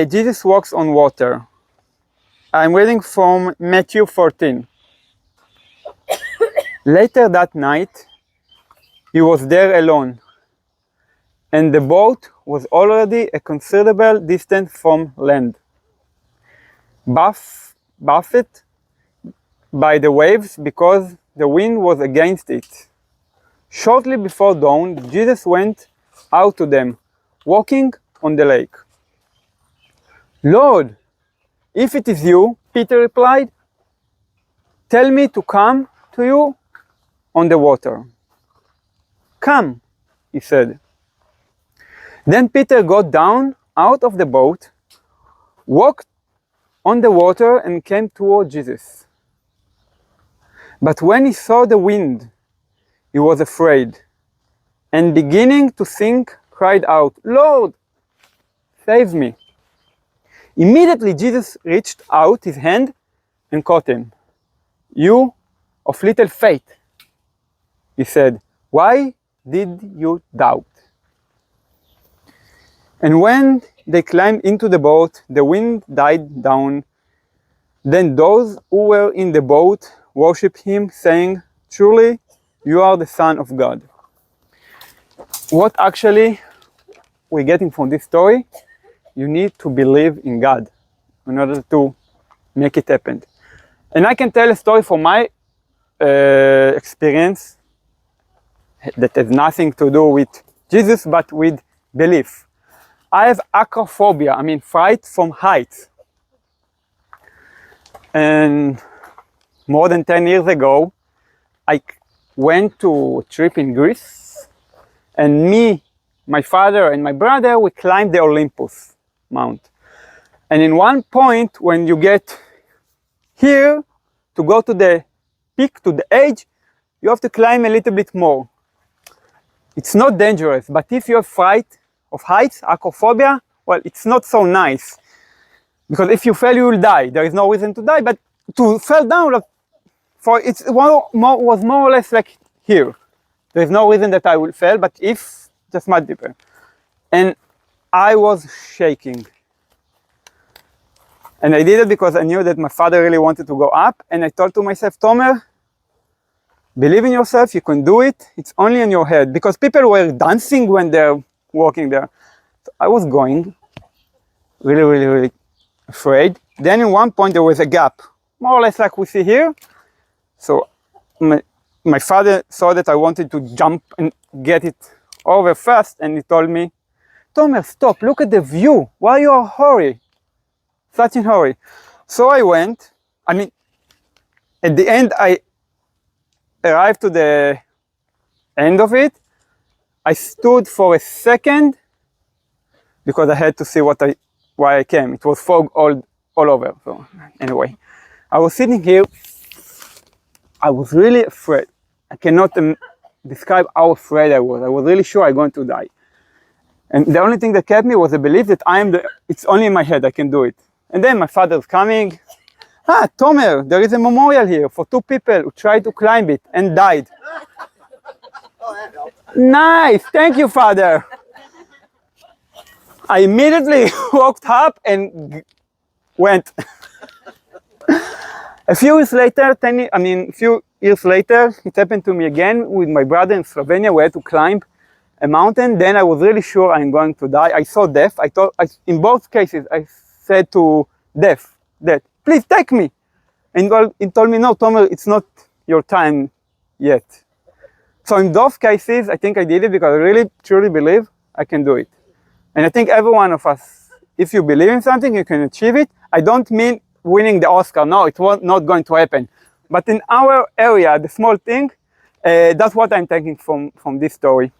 Jesus walks on water. I'm reading from Matthew 14. Later that night, he was there alone, and the boat was already a considerable distance from land, buffeted by the waves because the wind was against it. Shortly before dawn, Jesus went out to them, walking on the lake. "Lord, if it is you," Peter replied, "tell me to come to you on the water." "Come," he said. Then Peter got down out of the boat, walked on the water, and came toward Jesus. But when he saw the wind, he was afraid, and beginning to sink, cried out, "Lord, save me." Immediately Jesus reached out his hand and caught him. "You of little faith," he said, "why did you doubt?" And when they climbed into the boat, the wind died down. Then those who were in the boat worshipped him, saying, "Truly, you are the Son of God." What actually we're getting from this story, you need to believe in God in order to make it happen. And I can tell a story from my experience that has nothing to do with Jesus, but with belief. I have acrophobia, fright from heights. And more than 10 years ago, I went to a trip in Greece, and me, my father, and my brother, we climbed the Olympus Mount. And in one point, when you get here, to go to the peak, to the edge, you have to climb a little bit more. It's not dangerous, but if you have fright of heights, acrophobia, well, it's not so nice. Because if you fail, you will die. There is no reason to die, but to fall down, was more or less like here. There is no reason that I will fail, but if, just much deeper. And I was shaking. And I did it because I knew that my father really wanted to go up, and I told to myself, Tomer, believe in yourself, you can do it, it's only in your head. Because people were dancing when they're walking there. So I was going, really, really, really afraid. Then in one point there was a gap, more or less like we see here. So my father saw that I wanted to jump and get it over fast, and he told me, Tomer, stop, look at the view, why you are hurry? Such in hurry. So I went, at the end I arrived to the end of it. I stood for a second because I had to see why I came. It was fog all over. So anyway, I was sitting here. I was really afraid. I cannot describe how afraid I was. I was really sure I'm going to die. And the only thing that kept me was the belief that it's only in my head, I can do it. And then my father's coming. Tomer, there is a memorial here for 2 people who tried to climb it and died. Nice, thank you, Father. I immediately walked up and went. A few years later, it happened to me again with my brother in Slovenia. We had to climb a mountain. Then I was really sure I'm going to die. I saw death. In both cases, I said to death, please take me. And he told me, no, Tomer, it's not your time yet. So in those cases, I think I did it because I really, truly believe I can do it. And I think every one of us, if you believe in something, you can achieve it. I don't mean winning the Oscar. No, it's not going to happen. But in our area, the small thing, that's what I'm taking from this story.